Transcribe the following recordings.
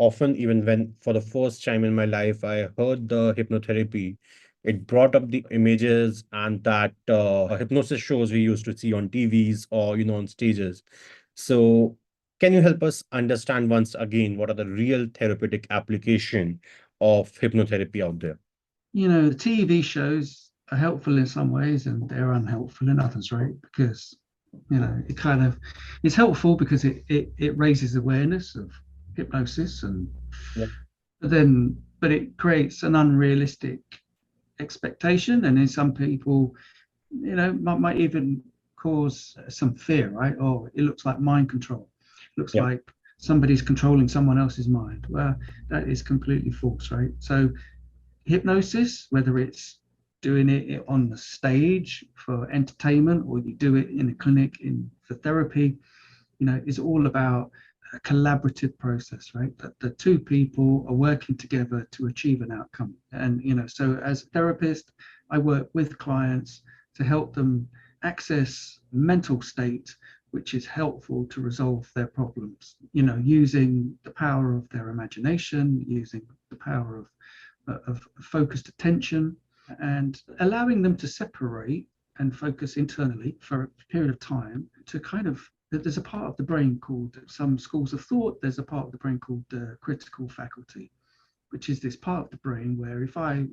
often, even when for the first time in my life I heard the hypnotherapy, it brought up the images and that hypnosis shows we used to see on TVs or on stages. So can you help us understand once again what are the real therapeutic application of hypnotherapy out there? The TV shows are helpful in some ways and they're unhelpful in others, right? Because, it kind of it's helpful because it raises awareness of hypnosis and Yeah. but it creates an unrealistic expectation. And in some people, might even cause some fear, right? Oh, it looks like mind control. It looks Yeah. like somebody's controlling someone else's mind. Well, that is completely false, right? So hypnosis, whether it's doing it on the stage for entertainment or you do it in a clinic for therapy, is all about a collaborative process, right? That the two people are working together to achieve an outcome. And, so as a therapist, I work with clients to help them access mental state which is helpful to resolve their problems, using the power of their imagination, using the power of focused attention, and allowing them to separate and focus internally for a period of time to kind of there's a part of the brain called, some schools of thought, there's a part of the brain called the critical faculty, which is this part of the brain where if I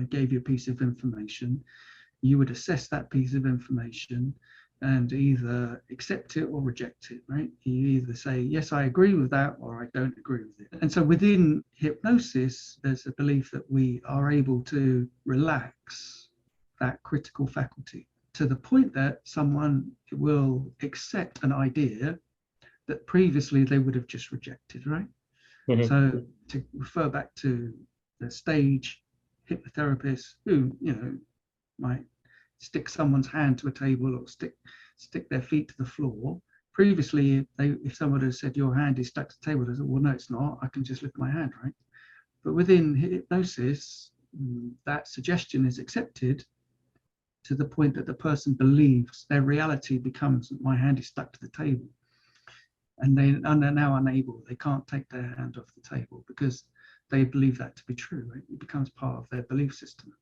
gave you a piece of information, you would assess that piece of information and either accept it or reject it, right? You either say, yes, I agree with that, or I don't agree with it. And so within hypnosis, there's a belief that we are able to relax that critical faculty to the point that someone will accept an idea that previously they would have just rejected, right? Mhm. So to refer back to the stage hypnotherapists who, might stick someone's hand to a table or stick their feet to the floor. Previously, if someone had said your hand is stuck to the table, they said, well, no, it's not. I can just lift my hand, right? But within hypnosis, that suggestion is accepted to the point that the person believes their reality becomes my hand is stuck to the table. And they're now unable, they can't take their hand off the table because they believe that to be true, right? It becomes part of their belief system.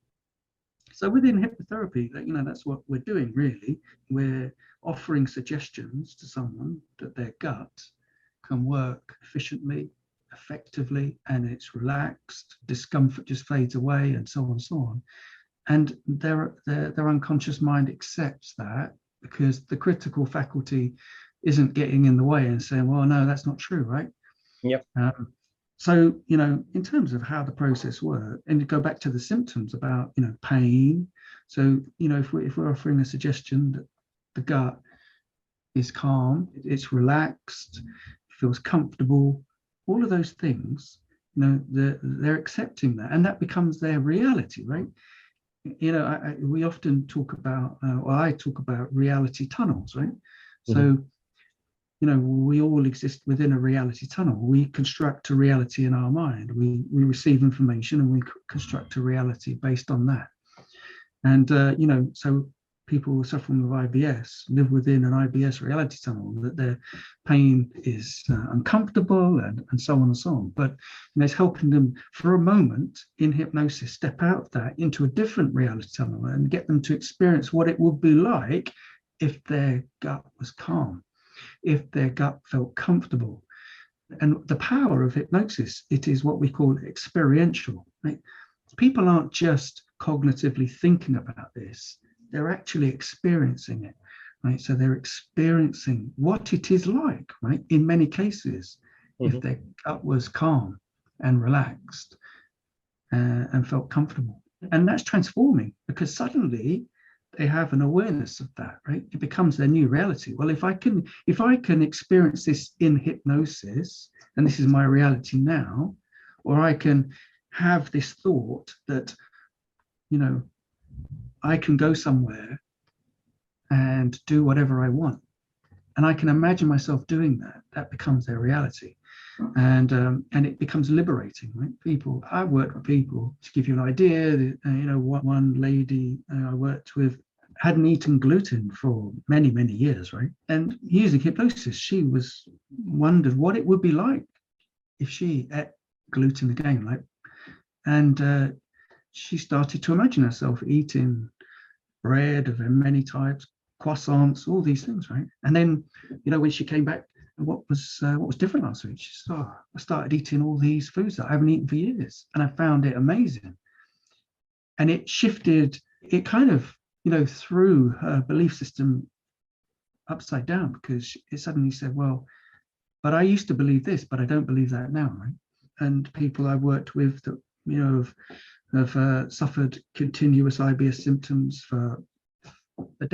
So within hypnotherapy, that's what we're doing really. We're offering suggestions to someone that their gut can work efficiently, effectively, and it's relaxed, discomfort just fades away, and so on and so on. And their unconscious mind accepts that because the critical faculty isn't getting in the way and saying, well, no, that's not true, right? Yep. So, in terms of how the process works, and to go back to the symptoms about, pain. So, if we're offering a suggestion that the gut is calm, it's relaxed, feels comfortable, all of those things, they're accepting that, and that becomes their reality, right? We often talk about, or I talk about reality tunnels, right? Mhm. So, we all exist within a reality tunnel. We construct a reality in our mind. We receive information and we construct a reality based on that. And, so people suffering with IBS live within an IBS reality tunnel, that their pain is uncomfortable and so on and so on. But it's helping them for a moment in hypnosis step out of that into a different reality tunnel and get them to experience what it would be like if their gut was calm, if their gut felt comfortable. And the power of hypnosis, it is what we call experiential. Right? People aren't just cognitively thinking about this, they're actually experiencing it. Right? So they're experiencing what it is like, right? In many cases, if Mhm. their gut was calm and relaxed and felt comfortable. And that's transforming because suddenly they have an awareness of that, right? It becomes their new reality. Well, if I can experience this in hypnosis, and this is my reality now, or I can have this thought that, I can go somewhere and do whatever I want. And I can imagine myself doing that. That becomes their reality. And it becomes liberating, right? I work with people, to give you an idea, one lady I worked with hadn't eaten gluten for many, many years, right? And using hypnosis, she wondered what it would be like if she ate gluten again, like, and she started to imagine herself eating bread of many types, croissants, all these things, right? And then, when she came back, what was different last week? She said, "Oh, I started eating all these foods that I haven't eaten for years, and I found it amazing." And it shifted. It kind of, threw her belief system upside down, because it suddenly said, "Well, but I used to believe this, but I don't believe that now," right? And people I've worked with that, have suffered continuous IBS symptoms for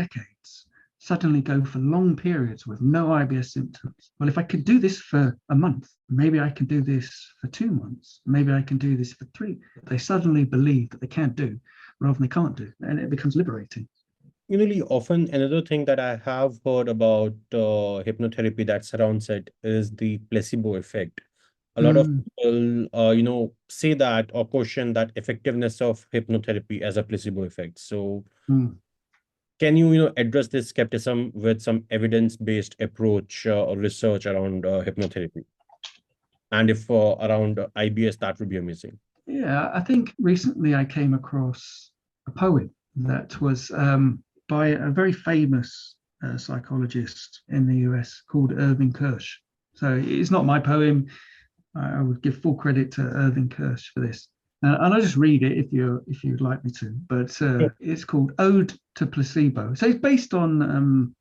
decades, suddenly go for long periods with no IBS symptoms. Well, if I could do this for a month, maybe I can do this for 2 months, maybe I can do this for 3. They suddenly believe that they can do rather than they can't do, and it becomes liberating. Really often, another thing that I have heard about hypnotherapy that surrounds it is the placebo effect. A lot of Mm, people, say that or question that effectiveness of hypnotherapy as a placebo effect. So, mm. can you, address this skepticism with some evidence-based approach or research around hypnotherapy? And if around IBS, that would be amazing. Yeah, I think recently I came across a poem that was by a very famous psychologist in the US called Irving Kirsch. So it's not my poem. I would give full credit to Irving Kirsch for this. And I'll just read it if you'd like me to. But it's called Ode to Placebo. So it's based on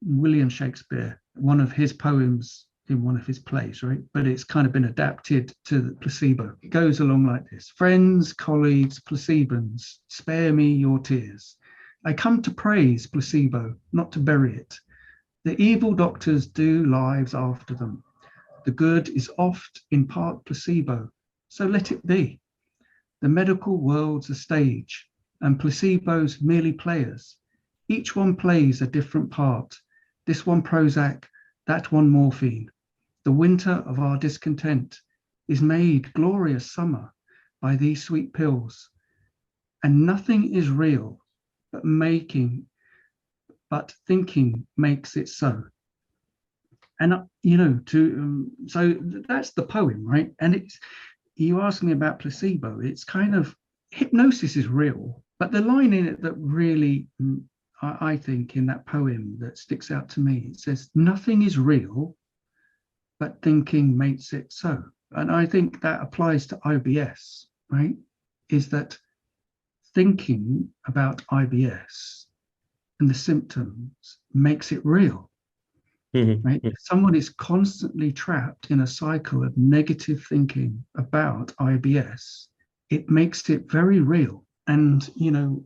William Shakespeare, one of his poems in one of his plays, right? But it's kind of been adapted to the placebo. It goes along like this: friends, colleagues, placebans, spare me your tears. I come to praise placebo, not to bury it. The evil doctors do lives after them. The good is oft in part placebo, so let it be. The medical world's a stage, and placebos merely players. Each one plays a different part. This one Prozac, that one morphine. The winter of our discontent is made glorious summer by these sweet pills, and nothing is real but thinking makes it so. And so that's the poem, right? And it's you ask me about placebo. It's kind of hypnosis is real, but the line in it that really I think in that poem that sticks out to me, it says nothing is real but thinking makes it so. And I think that applies to IBS, right? Is that thinking about IBS and the symptoms makes it real, Mhm, right? If someone is constantly trapped in a cycle of negative thinking about IBS, it makes it very real. And,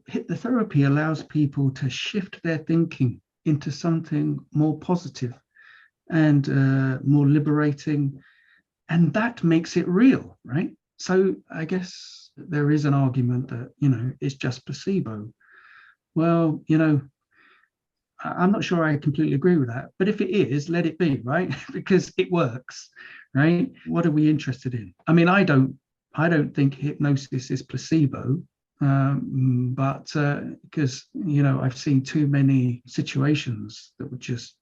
hypnotherapy allows people to shift their thinking into something more positive and more liberating. And that makes it real, right? So I guess there is an argument that, it's just placebo. Well, I'm not sure I completely agree with that, but if it is, let it be, right? Because it works, right? What are we interested in? I mean, I don't think hypnosis is placebo, but because I've seen too many situations that would just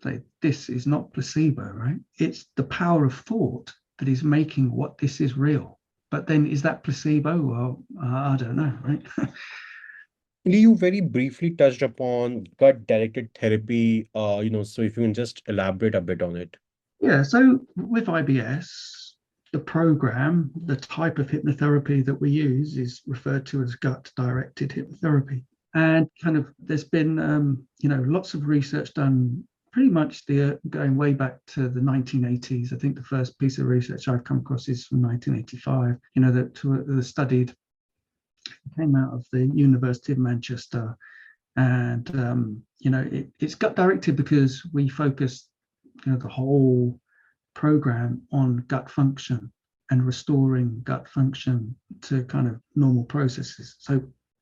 say this is not placebo, right? It's the power of thought that is making what this is real. But then, is that placebo? Well, I don't know, right? You very briefly touched upon gut-directed therapy, so if you can just elaborate a bit on it. Yeah, so with IBS, the program, the type of hypnotherapy that we use is referred to as gut-directed hypnotherapy. And kind of there's been, lots of research done pretty much going way back to the 1980s. I think the first piece of research I've come across is from 1985, that studied, came out of the University of Manchester. And, it's gut-directed because we focus the whole program on gut function and restoring gut function to kind of normal processes. So,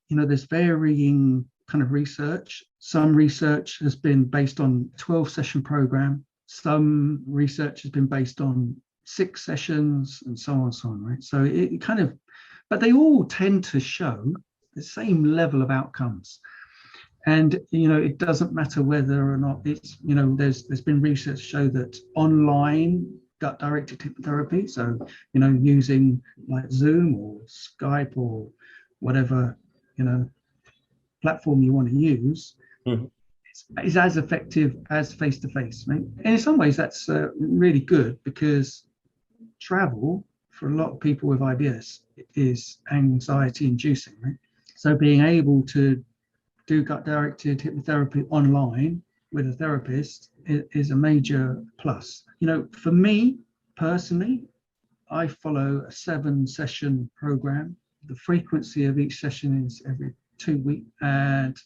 there's varying kind of research. Some research has been based on 12 session program. Some research has been based on 6 sessions and so on, right? So it kind of, but they all tend to show the same level of outcomes. And it doesn't matter whether or not it's there's been research show that online gut directed hypnotherapy. So, using like Zoom or Skype or whatever, platform you want to use, Mhm. is as effective as face to face, right? And in some ways, that's really good because travel for a lot of people with IBS is anxiety inducing, right? So being able to do gut directed hypnotherapy online with a therapist is a major plus. For me personally, I follow a 7-session program. The frequency of each session is every 2 weeks, and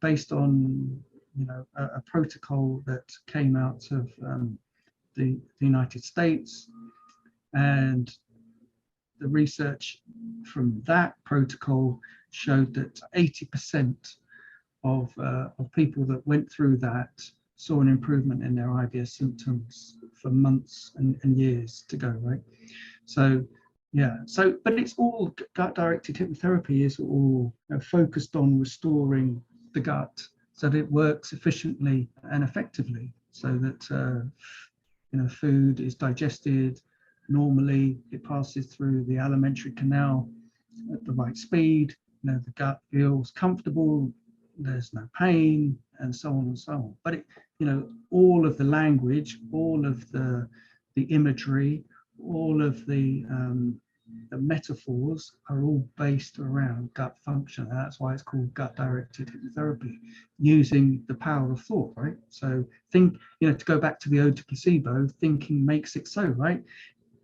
based on a protocol that came out of the United States, and the research from that protocol showed that 80% of people that went through that saw an improvement in their IBS symptoms for months and years to go, right? So, yeah. So, but it's all gut-directed hypnotherapy is all focused on restoring the gut so that it works efficiently and effectively, so that food is digested normally, it passes through the alimentary canal at the right speed. The gut feels comfortable, there's no pain, and so on and so on. But all of the language, all of the imagery, all of the metaphors are all based around gut function. And that's why it's called gut-directed hypnotherapy, using the power of thought, right? So to go back to the ode to placebo, thinking makes it so, right?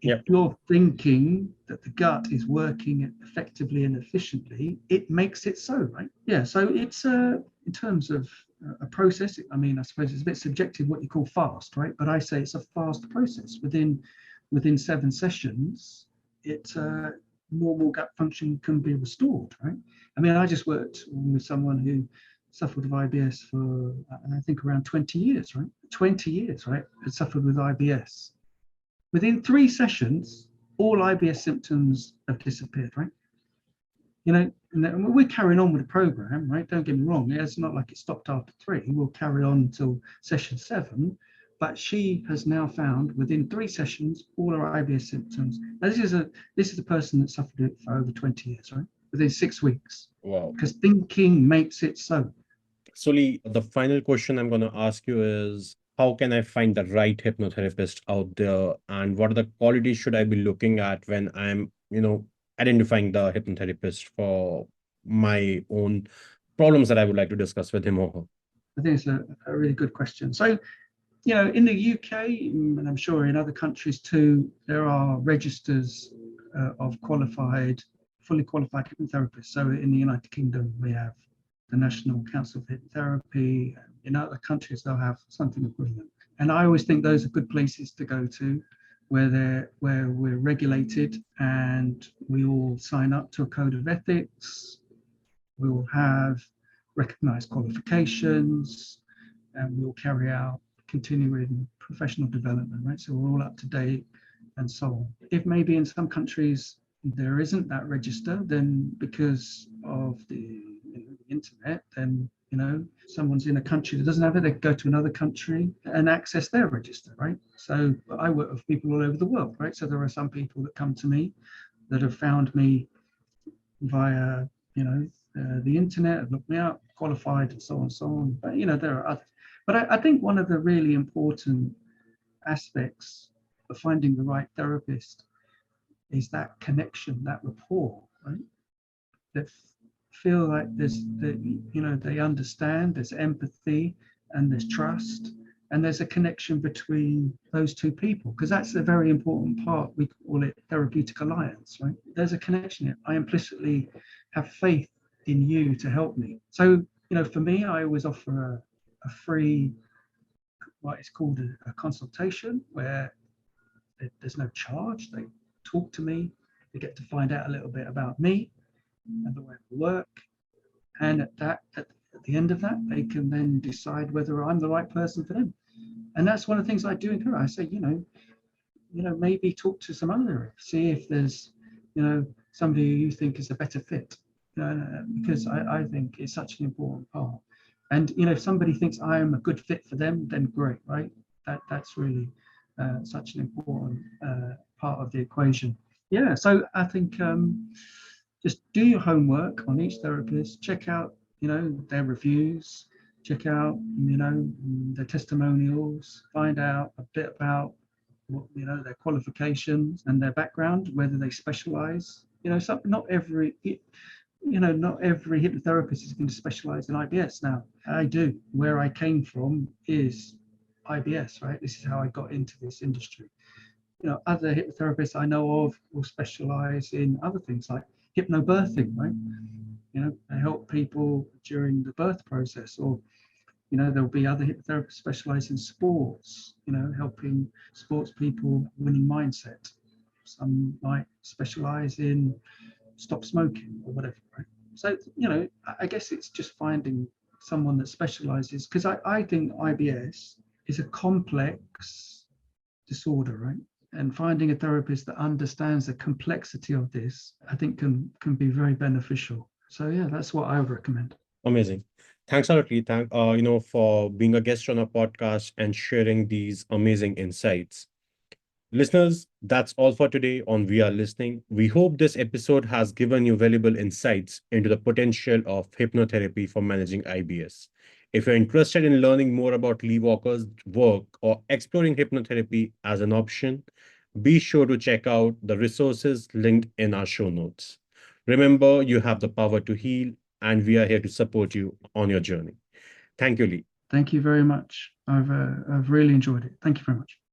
If Yeah. you're thinking that the gut is working effectively and efficiently, it makes it so, right? Yeah. So it's in terms of a process. I suppose it's a bit subjective what you call fast, right? But I say it's a fast process. Within 7 sessions, it's normal gut function can be restored, right? I just worked with someone who suffered with IBS for I think around 20 years, right? 20 years, right? Had suffered with IBS. Within 3 sessions, all IBS symptoms have disappeared, right? And we're carrying on with the program, right? Don't get me wrong. It's not like it stopped after 3. We'll carry on until session 7. But she has now found within 3 sessions all her IBS symptoms. Now, this is a person that suffered it for over 20 years, right? Within 6 weeks. Wow. Because thinking makes it so. So, Lee, the final question I'm going to ask you is, how can I find the right hypnotherapist out there, and what are the qualities should I be looking at when I'm, identifying the hypnotherapist for my own problems that I would like to discuss with him or her? I think it's a really good question. So, in the UK, and I'm sure in other countries too, there are registers of fully qualified hypnotherapists. So in the United Kingdom, we have the National Council of Hypnotherapy. In other countries, they'll have something equivalent. And I always think those are good places to go to, where we're regulated and we all sign up to a code of ethics. We will have recognized qualifications, and we'll carry out continuing professional development, right? So we're all up to date and so on. If maybe in some countries there isn't that register, then because of the internet, then someone's in a country that doesn't have it, they go to another country and access their register, right? So I work with people all over the world, right? So there are some people that come to me that have found me via the internet, have looked me up, qualified, and so on and so on. But there are others. But I think one of the really important aspects of finding the right therapist is that connection, that rapport, right? That feel like they understand, there's empathy, and there's trust, and there's a connection between those two people, because that's a very important part. We call it therapeutic alliance, right? There's a connection here. I implicitly have faith in you to help me. So, for me, I always offer a free, what is called a consultation, where there's no charge. They talk to me, they get to find out a little bit about me and the way I work. And at the end of that, they can then decide whether I'm the right person for them. And that's one of the things I do encourage. I say, maybe talk to some other, see if there's, somebody you think is a better fit. Because I think it's such an important part. And if somebody thinks I am a good fit for them, then great, right? That's really such an important part of the equation. Yeah, so I think just do your homework on each therapist, check out, their reviews, check out, their testimonials, find out a bit about what, their qualifications and their background, whether they specialize. Not every not every hypnotherapist is going to specialize in IBS. Now, I do. Where I came from is IBS, right? This is how I got into this industry. Other hypnotherapists I know of will specialize in other things like hypnobirthing, right? They help people during the birth process, or there'll be other hypnotherapists specialize in sports, helping sports people winning mindset. Some might specialize in stop smoking or whatever, right? So, I guess it's just finding someone that specializes, because I think IBS is a complex disorder, right? And finding a therapist that understands the complexity of this, I think can be very beneficial. So yeah, that's what I would recommend. Amazing. Thanks a lot, Lee. For being a guest on our podcast and sharing these amazing insights. Listeners, that's all for today on We Are Listening. We hope this episode has given you valuable insights into the potential of hypnotherapy for managing IBS. If you're interested in learning more about Lee Walker's work or exploring hypnotherapy as an option, be sure to check out the resources linked in our show notes. Remember, you have the power to heal, and we are here to support you on your journey. Thank you, Lee. Thank you very much. I've really enjoyed it. Thank you very much.